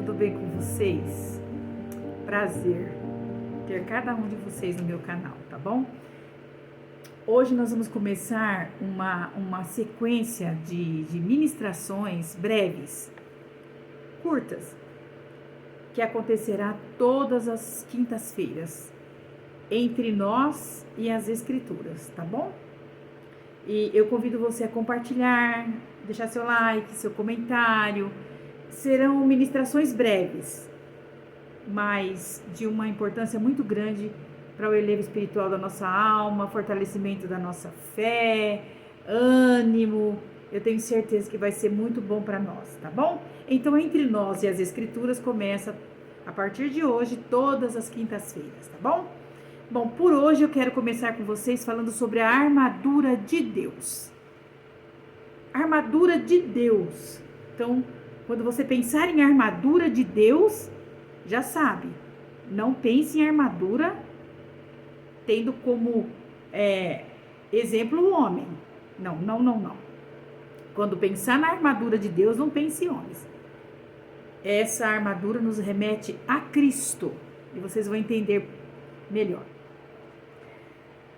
tudo bem com vocês? Prazer ter cada um de vocês no meu canal, tá bom? Hoje nós vamos começar uma sequência de ministrações breves, curtas, que acontecerá todas as quintas-feiras, entre nós e as escrituras, tá bom? E eu convido você a compartilhar, deixar seu like, seu comentário. Serão ministrações breves, mas de uma importância muito grande para o elevo espiritual da nossa alma, fortalecimento da nossa fé, ânimo. Eu tenho certeza que vai ser muito bom para nós, tá bom? Então, entre nós e as escrituras começa a partir de hoje, todas as quintas-feiras, tá bom? Bom, por hoje eu quero começar com vocês falando sobre a armadura de Deus. Armadura de Deus. Então, quando você pensar em armadura de Deus, já sabe, não pense em armadura tendo como exemplo o homem. Não. Quando pensar na armadura de Deus, não pense em homens. Essa armadura nos remete a Cristo. E vocês vão entender melhor.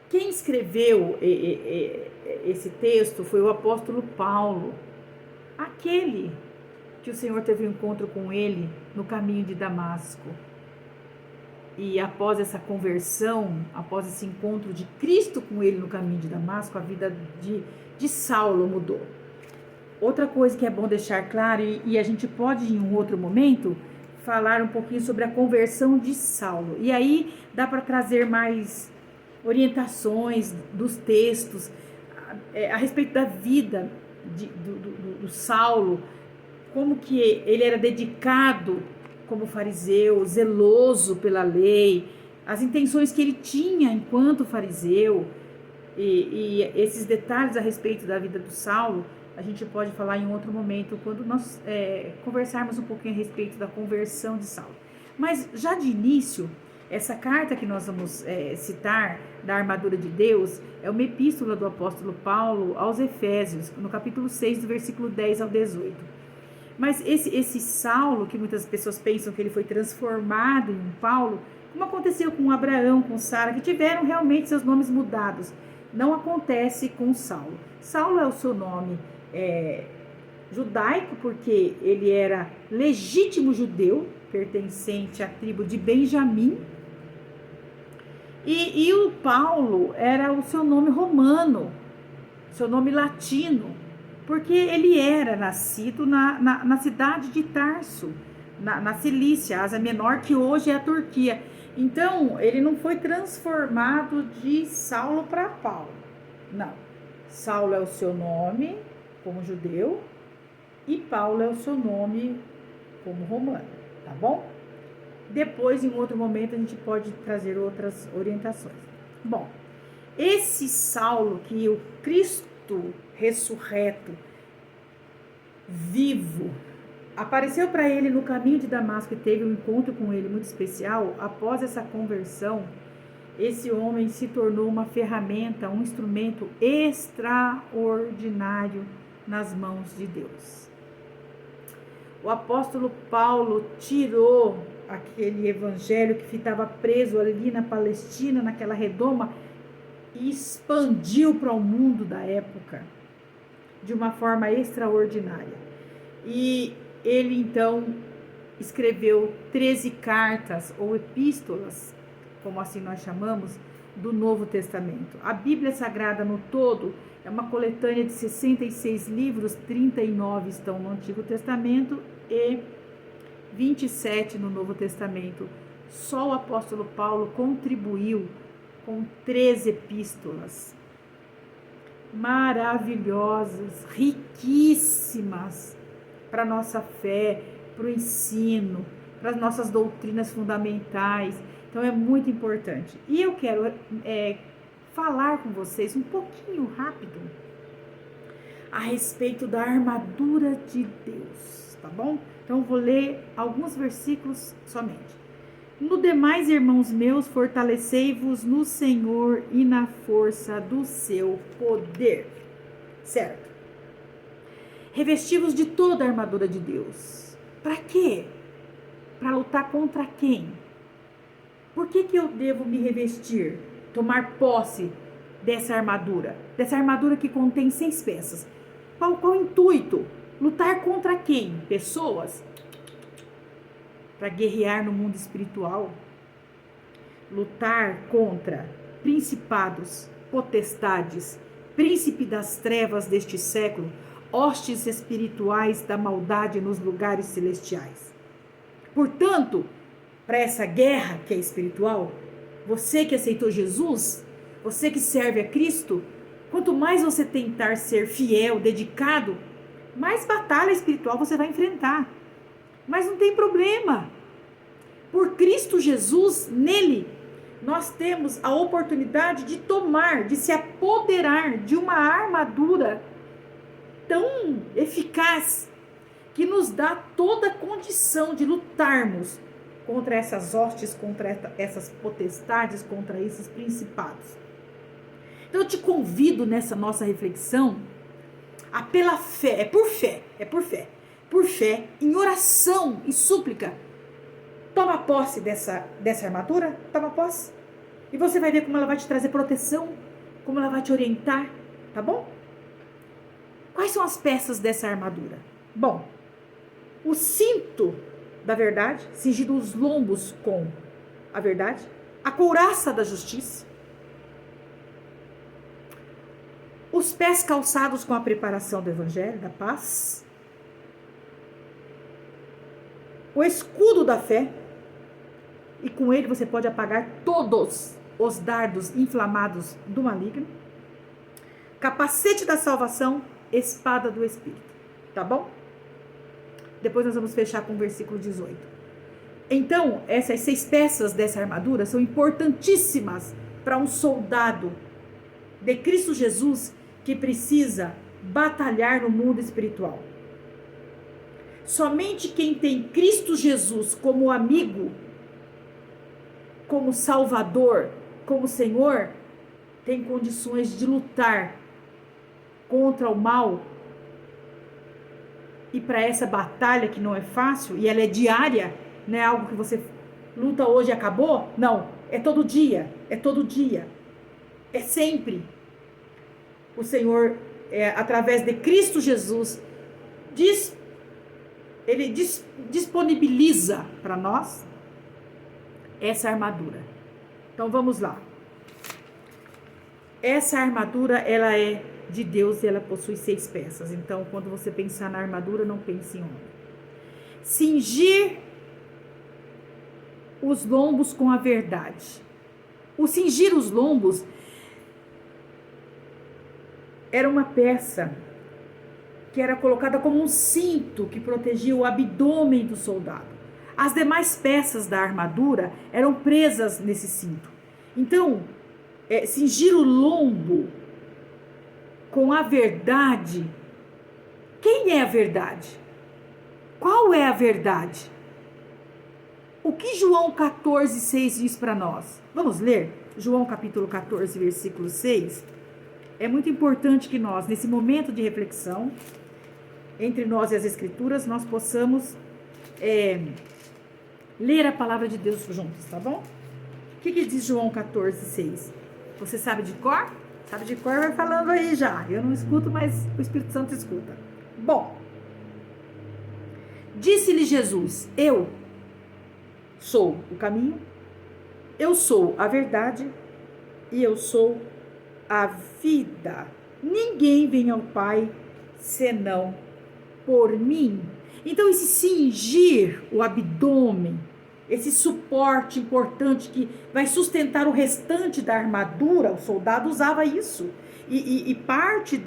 Quem escreveu esse texto foi o apóstolo Paulo, aquele que o Senhor teve um encontro com ele no caminho de Damasco. E após essa conversão, após esse encontro de Cristo com ele no caminho de Damasco, a vida de Saulo mudou. Outra coisa que é bom deixar claro, e a gente pode em um outro momento falar um pouquinho sobre a conversão de Saulo. E aí dá para trazer mais orientações dos textos a respeito da vida do Saulo, como que ele era dedicado como fariseu, zeloso pela lei, as intenções que ele tinha enquanto fariseu, e esses detalhes a respeito da vida do Saulo, a gente pode falar em outro momento, quando nós conversarmos um pouquinho a respeito da conversão de Saulo. Mas já de início, essa carta que nós vamos citar, da armadura de Deus, é uma epístola do apóstolo Paulo aos Efésios, no capítulo 6, do versículo 10 ao 18. Mas esse Saulo, que muitas pessoas pensam que ele foi transformado em Paulo, como aconteceu com Abraão, com Sara, que tiveram realmente seus nomes mudados, não acontece com Saulo. Saulo é o seu nome judaico, porque ele era legítimo judeu, pertencente à tribo de Benjamim, e o Paulo era o seu nome romano, seu nome latino, porque ele era nascido na cidade de Tarso, na Cilícia, Ásia Menor, que hoje é a Turquia. Então, ele não foi transformado de Saulo para Paulo, não. Saulo é o seu nome como judeu e Paulo é o seu nome como romano, tá bom? Depois, em outro momento, a gente pode trazer outras orientações. Bom, esse Saulo que o Cristo ressurreto, vivo, apareceu para ele no caminho de Damasco e teve um encontro com ele muito especial. Após essa conversão, esse homem se tornou uma ferramenta, um instrumento extraordinário nas mãos de Deus. O apóstolo Paulo tirou aquele evangelho que ficava preso ali na Palestina, naquela redoma, e expandiu para o mundo da época de uma forma extraordinária. E ele então escreveu 13 cartas ou epístolas, como assim nós chamamos, do Novo Testamento. A Bíblia Sagrada no todo é uma coletânea de 66 livros, 39 estão no Antigo Testamento e 27 no Novo Testamento. Só o apóstolo Paulo contribuiu com 13 epístolas maravilhosas, riquíssimas para a nossa fé, para o ensino, para as nossas doutrinas fundamentais. Então é muito importante. E eu quero falar com vocês um pouquinho rápido a respeito da armadura de Deus, tá bom? Então eu vou ler alguns versículos somente. No demais, irmãos meus, fortalecei-vos no Senhor e na força do seu poder. Certo? Revesti-vos de toda a armadura de Deus. Para quê? para lutar contra quem? Por que eu devo me revestir, tomar posse dessa armadura? Dessa armadura que contém 6 peças. Qual o intuito? Lutar contra quem? Pessoas? Para guerrear no mundo espiritual. Lutar contra principados, potestades, príncipe das trevas deste século, hostes espirituais da maldade nos lugares celestiais. Portanto, para essa guerra que é espiritual, você que aceitou Jesus, você que serve a Cristo, quanto mais você tentar ser fiel, dedicado, mais batalha espiritual você vai enfrentar. Mas não tem problema. Por Cristo Jesus, nele, nós temos a oportunidade de tomar, de se apoderar de uma armadura tão eficaz que nos dá toda a condição de lutarmos contra essas hostes, contra essas potestades, contra esses principados. Então eu te convido nessa nossa reflexão a pela fé, por fé, em oração e súplica, toma posse dessa armadura, toma posse, e você vai ver como ela vai te trazer proteção, como ela vai te orientar, tá bom? Quais são as peças dessa armadura? Bom, o cinto da verdade, cingido os lombos com a verdade, a couraça da justiça, os pés calçados com a preparação do evangelho, da paz, o escudo da fé, e com ele você pode apagar todos os dardos inflamados do maligno, capacete da salvação, espada do Espírito, tá bom? Depois nós vamos fechar com o versículo 18. Então, essas 6 peças dessa armadura são importantíssimas para um soldado de Cristo Jesus que precisa batalhar no mundo espiritual. Somente quem tem Cristo Jesus como amigo, como Salvador, como Senhor, tem condições de lutar contra o mal. E para essa batalha que não é fácil, e ela é diária, não é algo que você luta hoje e acabou, não, é todo dia, é sempre. O Senhor, através de Cristo Jesus, ele disponibiliza para nós essa armadura. Então vamos lá. Essa armadura, ela é de Deus e ela possui 6 peças. Então, quando você pensar na armadura, não pense em homem. Cingir os lombos com a verdade. O cingir os lombos era uma peça que era colocada como um cinto que protegia o abdômen do soldado. As demais peças da armadura eram presas nesse cinto. Então, cingir o lombo com a verdade. Quem é a verdade? Qual é a verdade? O que João 14:6 diz para nós? Vamos ler? João capítulo 14, versículo 6. É muito importante que nós, nesse momento de reflexão, entre nós e as Escrituras, nós possamos ler a palavra de Deus juntos, tá bom? O que diz João 14:6? Você sabe de cor? Sabe de cor, vai falando aí já. Eu não escuto, mas o Espírito Santo escuta. Bom, disse-lhe Jesus: eu sou o caminho, eu sou a verdade e eu sou a vida. Ninguém vem ao Pai senão por mim. Então, esse cingir o abdômen, esse suporte importante que vai sustentar o restante da armadura, o soldado usava isso. E parte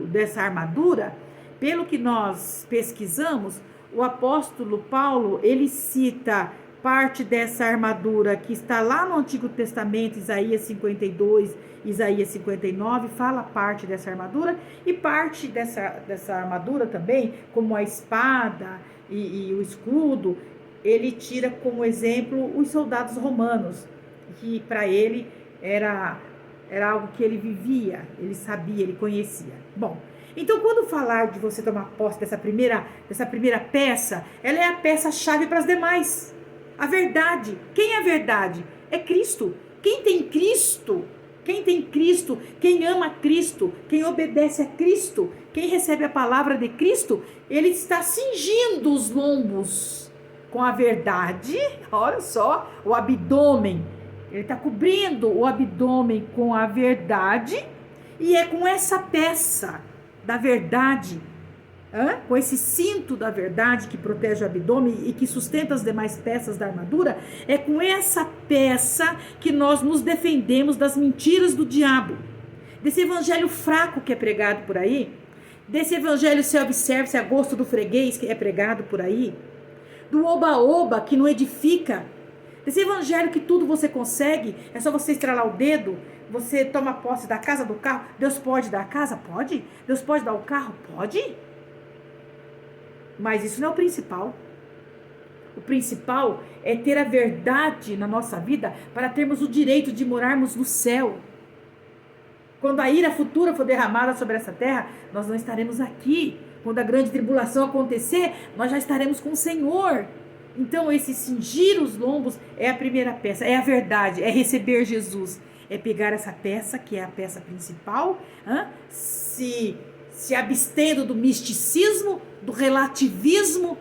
dessa armadura, pelo que nós pesquisamos, o apóstolo Paulo, ele cita parte dessa armadura que está lá no Antigo Testamento, Isaías 52, Isaías 59, fala parte dessa armadura, e parte dessa armadura também, como a espada e o escudo, ele tira como exemplo os soldados romanos, que para ele era algo que ele vivia, ele sabia, ele conhecia. Bom, Então, quando falar de você tomar posse dessa primeira peça, ela é a peça-chave para as demais. A verdade. Quem é a verdade? É Cristo. Quem tem Cristo, quem ama Cristo, quem obedece a Cristo, quem recebe a palavra de Cristo, ele está cingindo os lombos com a verdade. Olha só, o abdômen. Ele está cobrindo o abdômen com a verdade. E é com essa peça da verdade, com esse cinto da verdade que protege o abdômen e que sustenta as demais peças da armadura, é com essa peça que nós nos defendemos das mentiras do diabo, desse evangelho fraco que é pregado por aí, desse evangelho self-service a gosto do freguês que é pregado por aí, do oba-oba que não edifica, desse evangelho que tudo você consegue, é só você estralar o dedo, você toma posse da casa, do carro. Deus pode dar a casa? Pode. Deus pode dar o carro? Pode. Mas isso não é o principal. O principal é ter a verdade na nossa vida para termos o direito de morarmos no céu. Quando a ira futura for derramada sobre essa terra, nós não estaremos aqui. Quando a grande tribulação acontecer, nós já estaremos com o Senhor. Então, esse cingir os lombos é a primeira peça, é a verdade, é receber Jesus. É pegar essa peça, que é a peça principal, se abstendo do misticismo, do relativismo,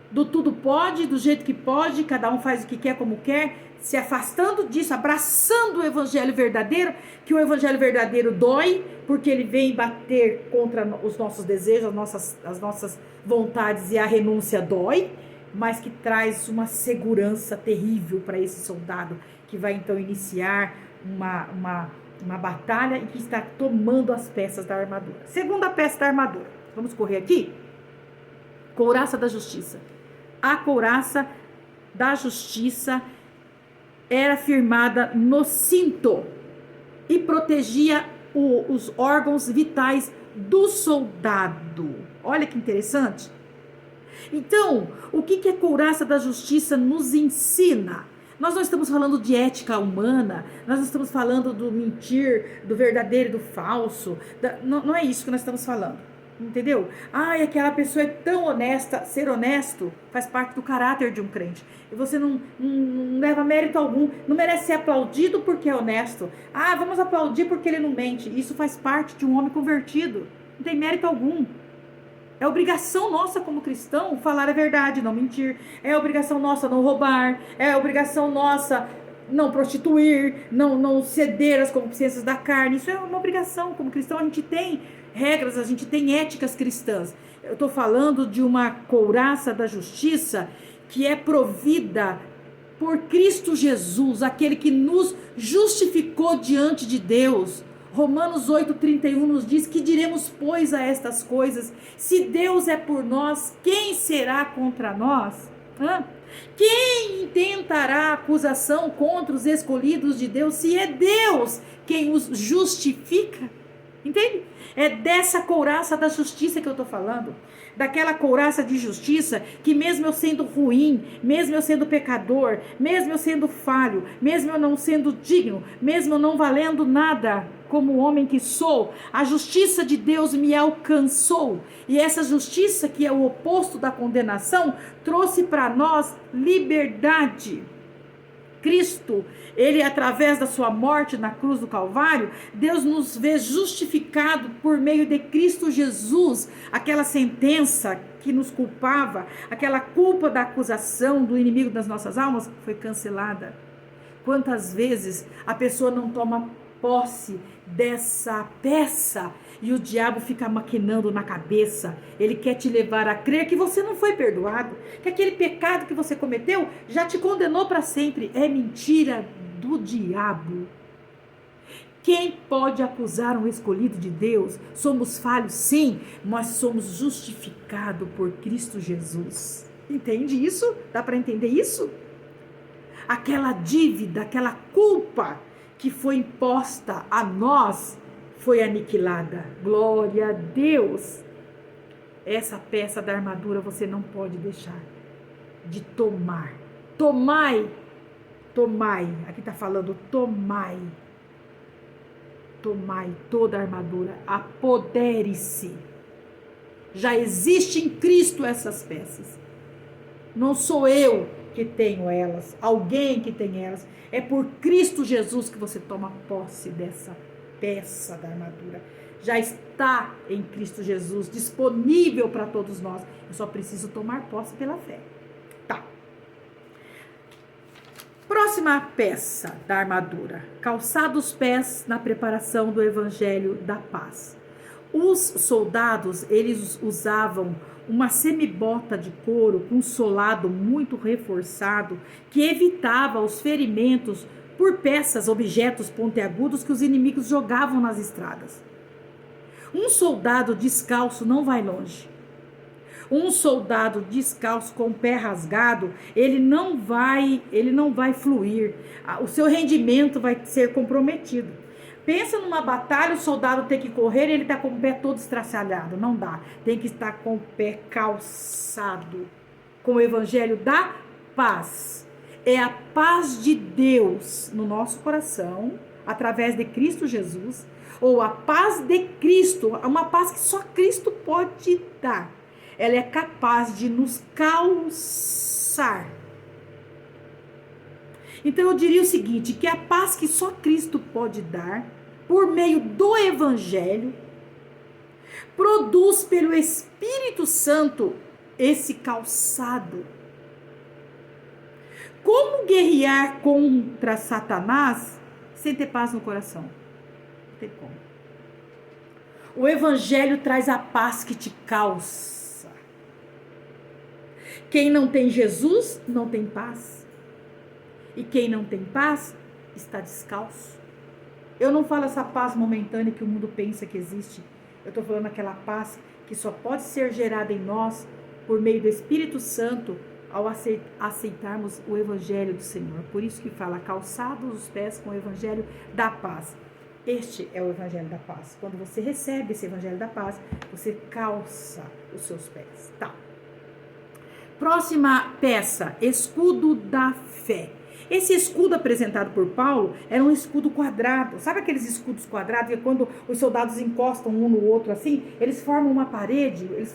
do tudo pode, do jeito que pode, cada um faz o que quer, como quer, se afastando disso, abraçando o evangelho verdadeiro, que o evangelho verdadeiro dói, porque ele vem bater contra os nossos desejos, as nossas vontades, e a renúncia dói, mas que traz uma segurança terrível para esse soldado, que vai então iniciar uma batalha e que está tomando as peças da armadura. Segunda peça da armadura, vamos correr aqui? Couraça da justiça. A couraça da justiça era firmada no cinto e protegia os órgãos vitais do soldado. Olha que interessante. Então, o que a couraça da justiça nos ensina? Nós não estamos falando de ética humana, nós não estamos falando do mentir, do verdadeiro e do falso, não é isso que nós estamos falando, entendeu? Aquela pessoa é tão honesta. Ser honesto faz parte do caráter de um crente, e você não leva mérito algum, não merece ser aplaudido porque é honesto. Vamos aplaudir porque ele não mente. Isso faz parte de um homem convertido, não tem mérito algum. É obrigação nossa como cristão falar a verdade, não mentir. É obrigação nossa não roubar. É obrigação nossa não prostituir, não ceder às concupiscências da carne. Isso é uma obrigação. Como cristão, a gente tem regras, a gente tem éticas cristãs. Eu estou falando de uma couraça da justiça que é provida por Cristo Jesus, aquele que nos justificou diante de Deus. Romanos 8,31 nos diz: que diremos, pois, a estas coisas? Se Deus é por nós, quem será contra nós? Quem intentará acusação contra os escolhidos de Deus, se é Deus quem os justifica? Entende? É dessa couraça da justiça que eu estou falando. Daquela couraça de justiça que, mesmo eu sendo ruim, mesmo eu sendo pecador, mesmo eu sendo falho, mesmo eu não sendo digno, mesmo eu não valendo nada como homem que sou, a justiça de Deus me alcançou. E essa justiça, que é o oposto da condenação, trouxe para nós liberdade. Cristo, ele, através da sua morte na cruz do Calvário, Deus nos vê justificado por meio de Cristo Jesus. Aquela sentença que nos culpava, aquela culpa da acusação do inimigo das nossas almas, foi cancelada. Quantas vezes a pessoa não toma posse dessa peça e o diabo fica maquinando na cabeça? Ele quer te levar a crer que você não foi perdoado, que aquele pecado que você cometeu já te condenou para sempre. É mentira do diabo. Quem pode acusar um escolhido de Deus? Somos falhos, sim, mas somos justificados por Cristo Jesus. Entende isso? Dá para entender isso? Aquela dívida, aquela culpa que foi imposta a nós foi aniquilada. Glória a Deus. Essa peça da armadura você não pode deixar de tomar. Tomai. Aqui está falando tomai. tomai toda a armadura, apodere-se. Já existe em Cristo essas peças. Não sou eu que tenho elas, alguém que tem elas. É por Cristo Jesus que você toma posse dessa peça da armadura. Já está em Cristo Jesus, disponível para todos nós. Eu só preciso tomar posse pela fé. Tá. Próxima peça da armadura. Calçar os pés na preparação do evangelho da paz. Os soldados, eles usavam uma semibota de couro com solado muito reforçado que evitava os ferimentos por peças, objetos pontiagudos que os inimigos jogavam nas estradas. Um soldado descalço não vai longe. Um soldado descalço com o pé rasgado, ele não vai fluir. O seu rendimento vai ser comprometido. Pensa numa batalha, o soldado tem que correr e ele está com o pé todo estraçalhado. Não dá. Tem que estar com o pé calçado com o evangelho da paz. É a paz de Deus no nosso coração, através de Cristo Jesus, ou a paz de Cristo, uma paz que só Cristo pode dar. Ela é capaz de nos calçar. Então eu diria o seguinte, que a paz que só Cristo pode dar, por meio do Evangelho, produz pelo Espírito Santo esse calçado. Como guerrear contra Satanás sem ter paz no coração? Não tem como. O Evangelho traz a paz que te calça. Quem não tem Jesus, não tem paz. E quem não tem paz, está descalço. Eu não falo essa paz momentânea que o mundo pensa que existe. Eu estou falando aquela paz que só pode ser gerada em nós por meio do Espírito Santo ao aceitarmos o Evangelho do Senhor. Por isso que fala, calçados os pés com o Evangelho da paz. Este é o Evangelho da paz. Quando você recebe esse Evangelho da paz, você calça os seus pés. Tá. Próxima peça, escudo da fé. Esse escudo apresentado por Paulo era um escudo quadrado. Sabe aqueles escudos quadrados que quando os soldados encostam um no outro assim, eles formam uma parede, eles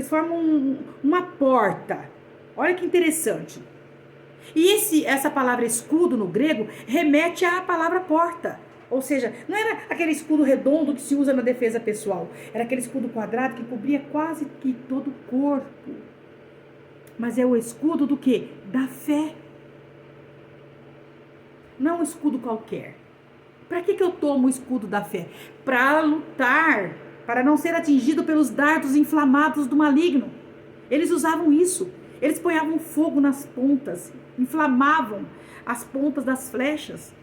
formam uma porta. Olha que interessante. E essa palavra escudo no grego remete à palavra porta. Ou seja, não era aquele escudo redondo que se usa na defesa pessoal. Era aquele escudo quadrado que cobria quase que todo o corpo. Mas é o escudo do quê? Da fé. Não é um escudo qualquer. Para que eu tomo o escudo da fé? Para lutar, para não ser atingido pelos dardos inflamados do maligno. Eles usavam isso. Eles ponhavam fogo nas pontas, inflamavam as pontas das flechas.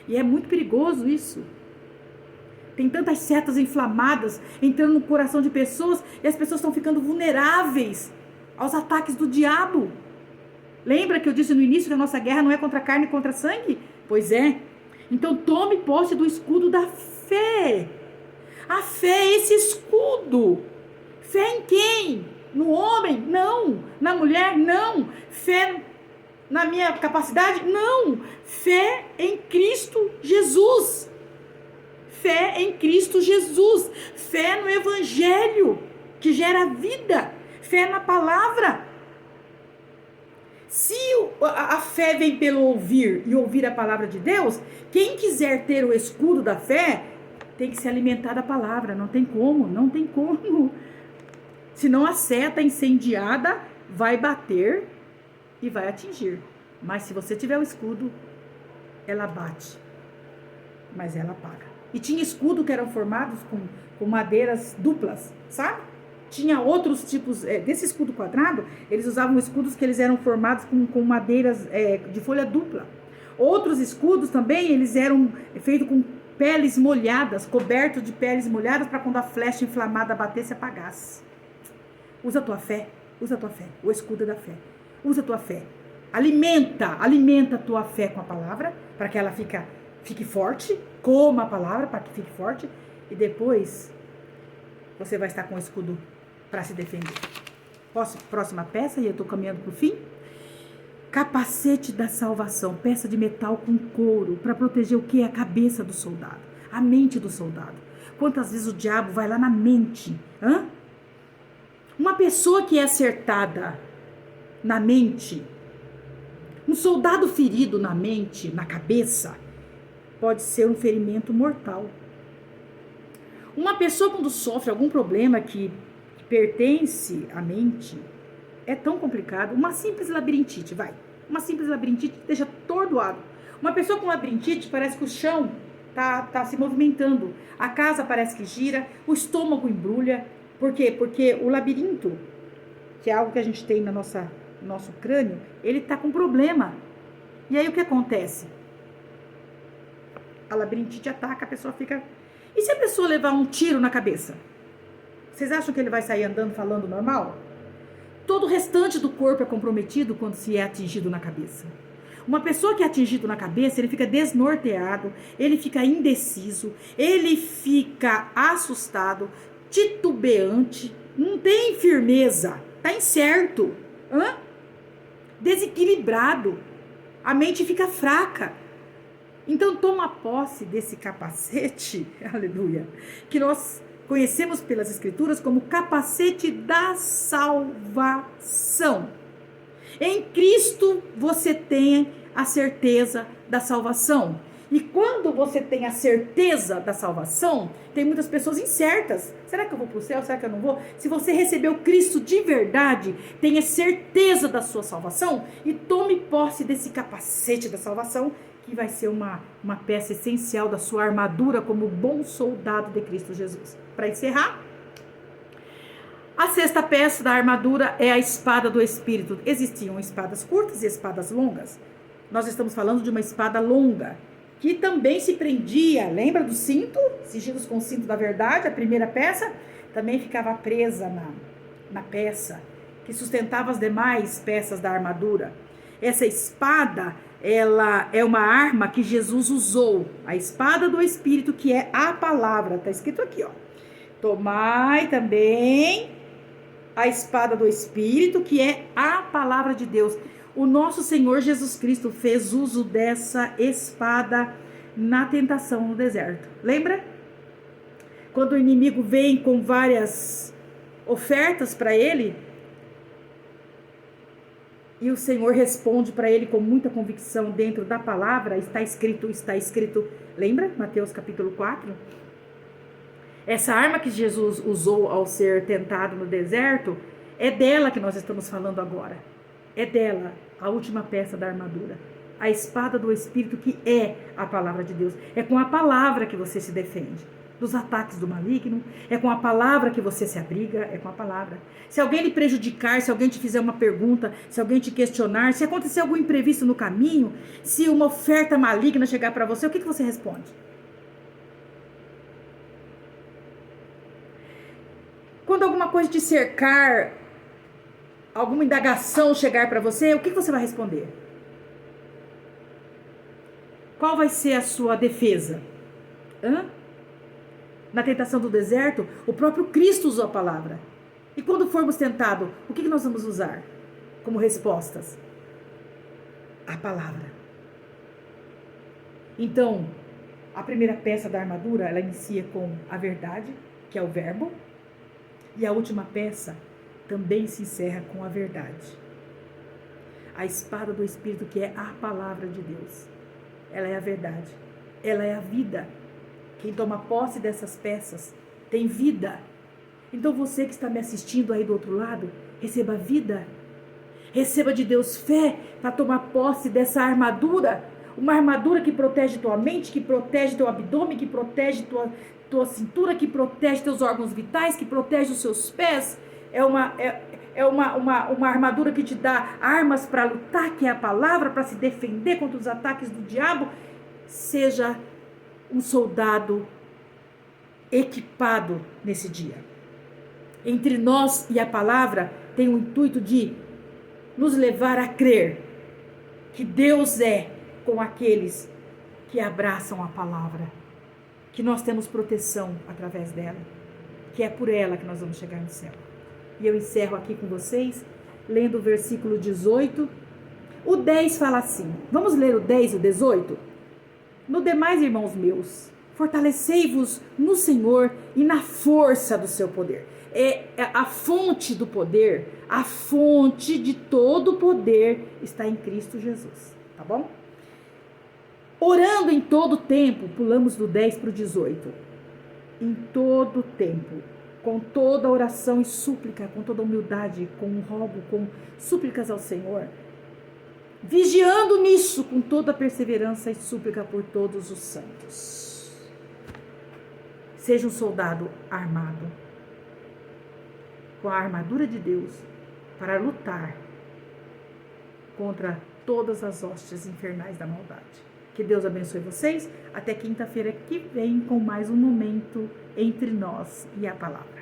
E é muito perigoso isso. Tem tantas setas inflamadas entrando no coração de pessoas e as pessoas estão ficando vulneráveis aos ataques do diabo. Lembra que eu disse no início que a nossa guerra não é contra carne e contra sangue? Pois é. Então tome posse do escudo da fé. A fé é esse escudo. Fé em quem? No homem? Não. Na mulher? Não. Fé na minha capacidade? Não. Fé em Cristo Jesus. Fé em Cristo Jesus. Fé no Evangelho, que gera vida. Fé na palavra. Se a fé vem pelo ouvir e ouvir a palavra de Deus, quem quiser ter o escudo da fé, tem que se alimentar da palavra. Não tem como, não tem como. Senão a seta incendiada vai bater e vai atingir. Mas se você tiver o escudo, ela bate, mas ela apaga. E tinha escudo que eram formados com madeiras duplas, sabe? Tinha outros tipos, desse escudo quadrado, eles usavam escudos que eles eram formados com madeiras de folha dupla. Outros escudos também, eles eram feitos com peles molhadas, cobertos de peles molhadas, para quando a flecha inflamada batesse, apagasse. Usa a tua fé, o escudo da fé. Usa a tua fé. Alimenta a tua fé com a palavra, para que ela fique forte. Coma a palavra, para que fique forte. E depois, você vai estar com o escudo para se defender. Próxima peça, e eu estou caminhando para o fim. Capacete da salvação, peça de metal com couro, para proteger o que? A cabeça do soldado. A mente do soldado. Quantas vezes o diabo vai lá na mente? Uma pessoa que é acertada na mente, um soldado ferido na mente, na cabeça, pode ser um ferimento mortal. Uma pessoa quando sofre algum problema que pertence à mente, é tão complicado. Uma simples labirintite, uma simples labirintite deixa atordoado. Uma pessoa com labirintite parece que o chão tá se movimentando, a casa parece que gira, o estômago embrulha. Por quê? Porque o labirinto, que é algo que a gente tem no nosso crânio, ele tá com problema. E aí o que acontece? A labirintite ataca, a pessoa fica... E se a pessoa levar um tiro na cabeça? Vocês acham que ele vai sair andando, falando normal? Todo o restante do corpo é comprometido quando se é atingido na cabeça. Uma pessoa que é atingido na cabeça, ele fica desnorteado, ele fica indeciso, ele fica assustado, titubeante, não tem firmeza, tá incerto, desequilibrado, a mente fica fraca. Então toma posse desse capacete, aleluia, que nós conhecemos pelas escrituras como capacete da salvação. Em Cristo você tem a certeza da salvação. E quando você tem a certeza da salvação, tem muitas pessoas incertas. Será que eu vou para o céu? Será que eu não vou? Se você recebeu Cristo de verdade, tenha certeza da sua salvação e tome posse desse capacete da salvação, que vai ser uma peça essencial da sua armadura como bom soldado de Cristo Jesus. Para encerrar, a sexta peça da armadura é a espada do Espírito. Existiam espadas curtas e espadas longas. Nós estamos falando de uma espada longa, que também se prendia, lembra do cinto? Cingidos com o cinto da verdade, a primeira peça, também ficava presa na peça, que sustentava as demais peças da armadura. Essa espada, ela é uma arma que Jesus usou, a espada do Espírito, que é a palavra, está escrito aqui, tomai também a espada do Espírito, que é a palavra de Deus. O nosso Senhor Jesus Cristo fez uso dessa espada na tentação no deserto. Lembra? Quando o inimigo vem com várias ofertas para ele, e o Senhor responde para ele com muita convicção dentro da palavra, está escrito. Lembra? Mateus capítulo 4. Essa arma que Jesus usou ao ser tentado no deserto, é dela que nós estamos falando agora. É dela, a última peça da armadura. A espada do Espírito, que é a palavra de Deus. É com a palavra que você se defende dos ataques do maligno. É com a palavra que você se abriga. É com a palavra. Se alguém lhe prejudicar, se alguém te fizer uma pergunta, se alguém te questionar, se acontecer algum imprevisto no caminho, se uma oferta maligna chegar para você, o que você responde? Quando alguma coisa te cercar, alguma indagação chegar para você, o que você vai responder? Qual vai ser a sua defesa? Na tentação do deserto, o próprio Cristo usou a palavra. E quando formos tentados, o que nós vamos usar como respostas? A palavra. Então, a primeira peça da armadura, ela inicia com a verdade, que é o verbo. E a última peça também se encerra com a verdade. A espada do Espírito, que é a palavra de Deus. Ela é a verdade. Ela é a vida. Quem toma posse dessas peças tem vida. Então você que está me assistindo aí do outro lado, receba vida. Receba de Deus fé para tomar posse dessa armadura. Uma armadura que protege tua mente, que protege teu abdômen, que protege tua cintura, que protege teus órgãos vitais, que protege os seus pés. É uma armadura que te dá armas para lutar, que é a palavra, para se defender contra os ataques do diabo. Seja um soldado equipado nesse dia. Entre nós e a palavra tem o intuito de nos levar a crer que Deus é com aqueles que abraçam a palavra, que nós temos proteção através dela, que é por ela que nós vamos chegar no céu. E eu encerro aqui com vocês, lendo o versículo 18. O 10 fala assim, vamos ler o 10 e o 18? No demais, irmãos meus, Fortalecei-vos no Senhor e na força do seu poder. É a fonte do poder, a fonte de todo o poder está em Cristo Jesus, tá bom? Orando em todo tempo, pulamos do 10 para o 18. Em todo tempo, com toda oração e súplica, com toda humildade, com rogo, com súplicas ao Senhor, vigiando nisso com toda perseverança e súplica por todos os santos. Seja um soldado armado, com a armadura de Deus, para lutar contra todas as hostes infernais da maldade. Que Deus abençoe vocês. Até quinta-feira que vem com mais um momento entre nós e a palavra.